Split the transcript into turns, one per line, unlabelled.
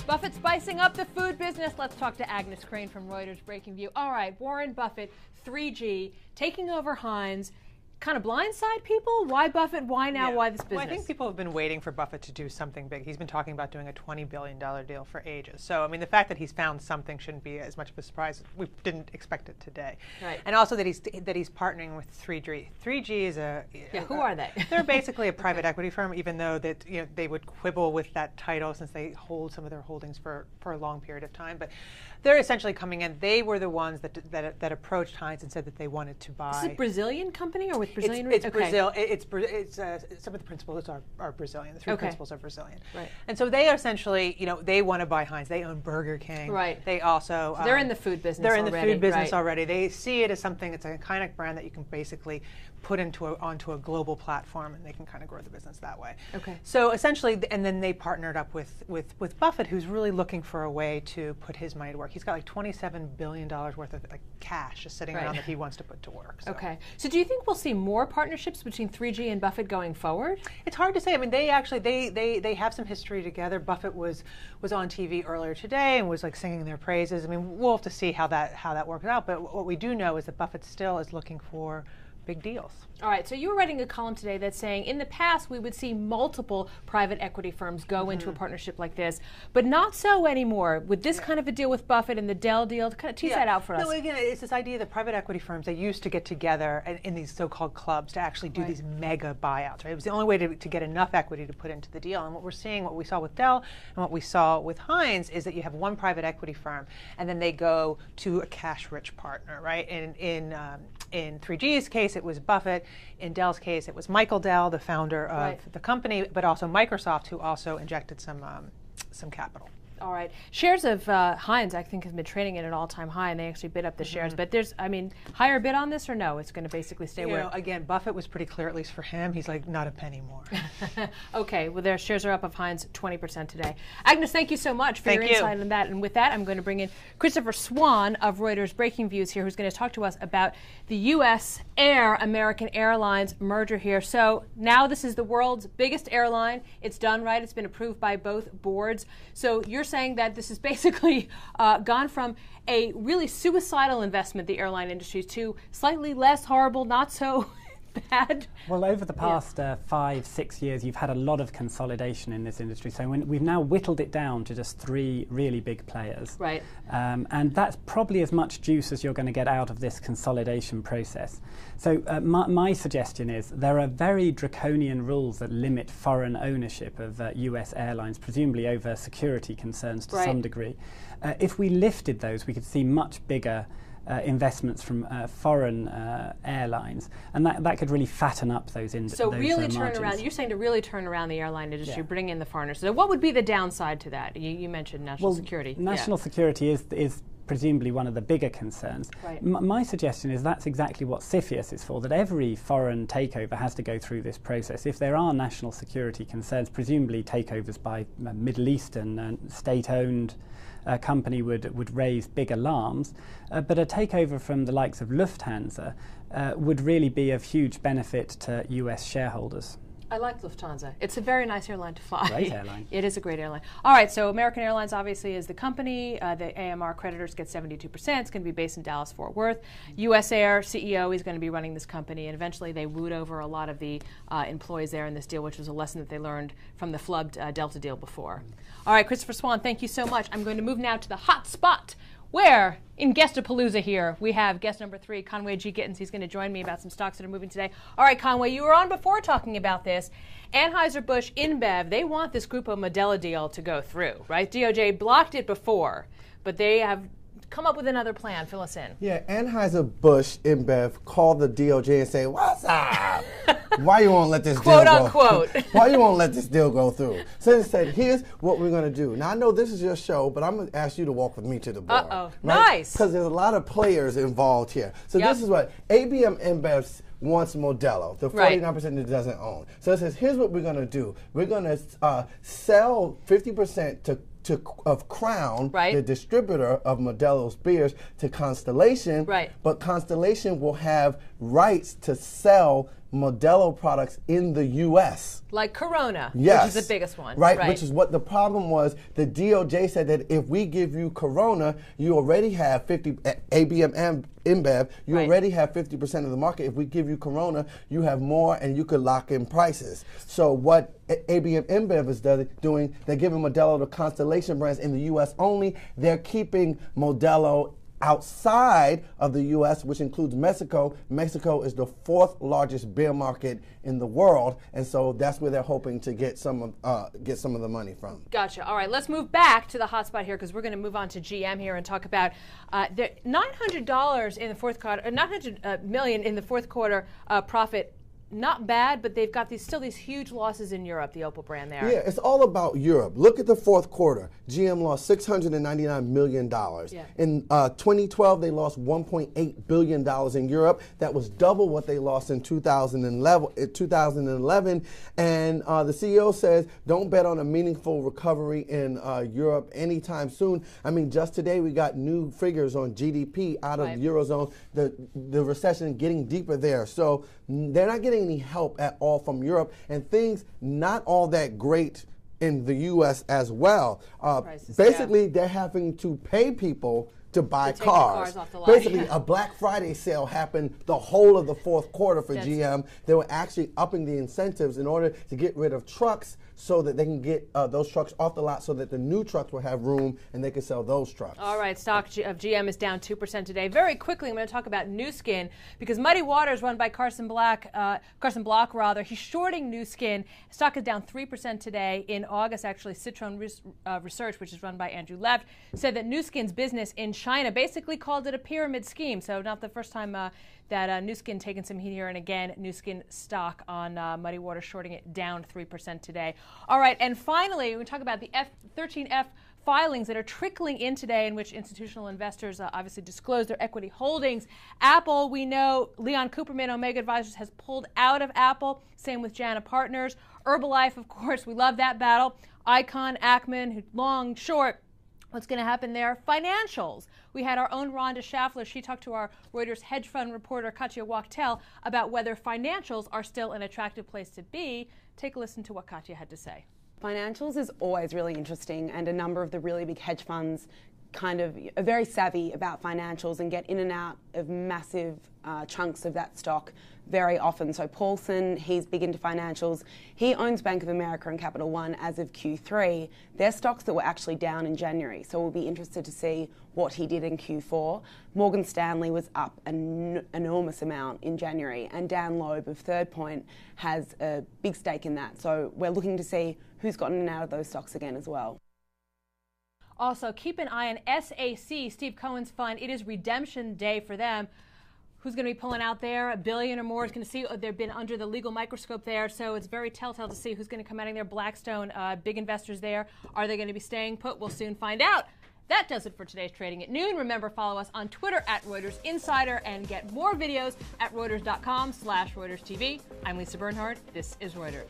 Buffett spicing up the food business. Let's talk to Agnes Crane from Reuters Breaking View. All right, Warren Buffett, 3G, taking over Heinz. Kind of blindside people? Why Buffett? Why now?
Yeah.
Why this business?
Well, I think people have been waiting for Buffett to do something big. He's been talking about doing a $20 billion deal for ages. So, I mean, the fact that he's found something shouldn't be as much of a surprise. We didn't expect it today.
Right.
And also that he's partnering with 3G. 3G is
who are they?
They're basically a private equity firm, even though that they would quibble with that title since they hold some of their holdings for a long period of time. But they're essentially coming in. They were the ones that approached Heinz and said that they wanted to buy.
Is it a Brazilian company or with Brazilian?
It's Brazil. It's some of the principals are Brazilian. The three principals are Brazilian.
Right.
And so they essentially, they want to buy Heinz. They own Burger King.
Right.
They also
so they're in the food business.
They're in
already,
the food business
right.
already. They see it as something. It's an iconic brand that you can basically put onto a global platform, and they can kind of grow the business that way.
Okay.
So essentially, and then they partnered up with Buffett, who's really looking for a way to put his money to work. He's got like $27 billion worth of cash just sitting around that he wants to put to work. So.
Okay. So do you think we'll see more partnerships between 3G and Buffett going forward?
It's hard to say. I mean, they actually they have some history together. Buffett was on TV earlier today and was like singing their praises. I mean, we'll have to see how that works out. But what we do know is that Buffett still is looking for big deals.
All right, so you were writing a column today that's saying in the past we would see multiple private equity firms go into a partnership like this, but not so anymore. With this kind of a deal with Buffett and the Dell deal, kind of tease that out for us.
No, again, it's this idea that private equity firms, they used to get together in these so-called clubs to actually do these mega buyouts. Right? It was the only way to get enough equity to put into the deal. And what we're seeing, what we saw with Dell and what we saw with Heinz, is that you have one private equity firm, and then they go to a cash-rich partner. Right? In 3G's case, it was Buffett. In Dell's case, it was Michael Dell, the founder of the company, but also Microsoft, who also injected some capital.
All right. Shares of Heinz, I think, have been trading at an all-time high, and they actually bid up the shares. But there's, higher bid on this or no? It's going to basically stay where?
Again, Buffett was pretty clear, at least for him. He's like, not a penny more.
Okay. Well, their shares are up of Heinz 20% today. Agnes, thank you so much for your insight on that. And with that, I'm going to bring in Christopher Swan of Reuters Breaking Views here, who's going to talk to us about the U.S. American Airlines merger here. So now this is the world's biggest airline. It's done right. It's been approved by both boards. So you're saying that this has basically gone from a really suicidal investment, the airline industry, to slightly less horrible, not so bad?
Well, over the past 5-6 years, you've had a lot of consolidation in this industry. So we've now whittled it down to just 3 really big players.
Right.
And that's probably as much juice as you're going to get out of this consolidation process. So my suggestion is there are very draconian rules that limit foreign ownership of US airlines, presumably over security concerns to some degree. If we lifted those, we could see much bigger investments from foreign airlines, and that could really fatten up those
So really turn around. You're saying to really turn around the airline industry, bring in the foreigners. So what would be the downside to that? You mentioned national security.
National security is presumably one of the bigger concerns.
Right.
My suggestion is that's exactly what CFIUS is for, that every foreign takeover has to go through this process. If there are national security concerns, presumably takeovers by Middle Eastern and state-owned company would raise big alarms, but a takeover from the likes of Lufthansa would really be of huge benefit to US shareholders.
I like Lufthansa. It's a very nice airline to fly.
Great airline.
It is a great airline. All right, so American Airlines obviously is the company. The AMR creditors get 72%. It's going to be based in Dallas-Fort Worth. US Air CEO is going to be running this company, and eventually they wooed over a lot of the employees there in this deal, which was a lesson that they learned from the flubbed Delta deal before. All right, Christopher Swan, thank you so much. I'm going to move now to the hot spot, where in Guestapalooza here, we have guest number 3, Conway G. Gittins. He's going to join me about some stocks that are moving today. All right, Conway, you were on before talking about this. Anheuser-Busch InBev, they want this Grupo Modelo deal to go through, right? DOJ blocked it before, but they have come up with another plan. Fill us in.
Yeah, Anheuser-Busch InBev called the DOJ and said, "What's up? Why you won't let this
Quote
deal
unquote.
go? Why you won't let this deal go through?" So they said, "Here's what we're going to do." Now I know this is your show, but I'm going to ask you to walk with me to the board.
Uh-oh.
Right?
Nice.
Because there's a lot of players involved here. So this is what ABM InBev wants Modelo, the 49% that it doesn't own. So it says, here's what we're going to do. We're going to sell 50% of Crown, the distributor of Modelo's beers, to Constellation. But Constellation will have rights to sell Modelo products in the U.S.
Like Corona,
Yes.
which is the biggest one.
Right, which is what the problem was. The DOJ said that if we give you Corona, you already have 50, ABM and InBev, you
Right.
already have 50% of the market. If we give you Corona, you have more and you could lock in prices. So what ABM InBev is doing, they're giving Modelo the Constellation brands in the U.S. only. They're keeping Modelo outside of the U.S., which includes Mexico. Mexico is the 4th largest beer market in the world, and so that's where they're hoping to get some of the money from.
Gotcha. All right, let's move back to the hotspot here because we're going to move on to GM here and talk about the $900 in the fourth quarter, $900 million in the fourth quarter profit. Not bad, but they've got still these huge losses in Europe, the Opel brand there.
Yeah, it's all about Europe. Look at the fourth quarter. GM lost $699 million.
Yeah.
In 2012, they lost $1.8 billion in Europe. That was double what they lost in 2011. And the CEO says, don't bet on a meaningful recovery in Europe anytime soon. I mean, just today we got new figures on GDP out of
Right.
the Eurozone, the recession getting deeper there. So they're not getting any help at all from Europe, and things not all that great in the U.S. as well. Basically, they're having to pay people to buy
take the
cars.
cars off the lot.
Basically, a Black Friday sale happened the whole of the fourth quarter for GM. They were actually upping the incentives in order to get rid of trucks so that they can get those trucks off the lot so that the new trucks will have room and they can sell those trucks.
All right, stock of GM is down 2% today. Very quickly, I'm going to talk about Nu Skin because Muddy Waters, run by Carson Block, he's shorting Nu Skin. Stock is down 3% today. In August, actually, Citron Research, which is run by Andrew Left, said that Nu Skin's business in China basically called it a pyramid scheme. So not the first time that Nu Skin taken some heat here, and again, Nu Skin stock on Muddy Waters shorting it down 3% today. All right, and finally, we talk about the 13F filings that are trickling in today in which institutional investors obviously disclose their equity holdings. Apple, we know Leon Cooperman, Omega Advisors, has pulled out of Apple. Same with Jana Partners. Herbalife, of course, we love that battle. Icon, Ackman, long, short. What's going to happen there? Financials. We had our own Rhonda Schaffler. She talked to our Reuters hedge fund reporter, Katya Wachtel, about whether financials are still an attractive place to be. Take a listen to what Katya had to say.
Financials is always really interesting, and a number of the really big hedge funds kind of are very savvy about financials and get in and out of massive chunks of that stock very often. So Paulson, he's big into financials. He owns Bank of America and Capital One as of Q3. They're stocks that were actually down in January, so we'll be interested to see what he did in Q4. Morgan Stanley was up an enormous amount in January, and Dan Loeb of Third Point has a big stake in that. So we're looking to see who's gotten in and out of those stocks again as well.
Also, keep an eye on SAC, Steve Cohen's fund. It is redemption day for them. Who's going to be pulling out there? $1 billion or more is going to see. They've been under the legal microscope there, so it's very telltale to see who's going to come out of there. Blackstone, big investors there. Are they going to be staying put? We'll soon find out. That does it for today's Trading at Noon. Remember, follow us on Twitter at Reuters Insider and get more videos at Reuters.com/ReutersTV. I'm Lisa Bernhard. This is Reuters.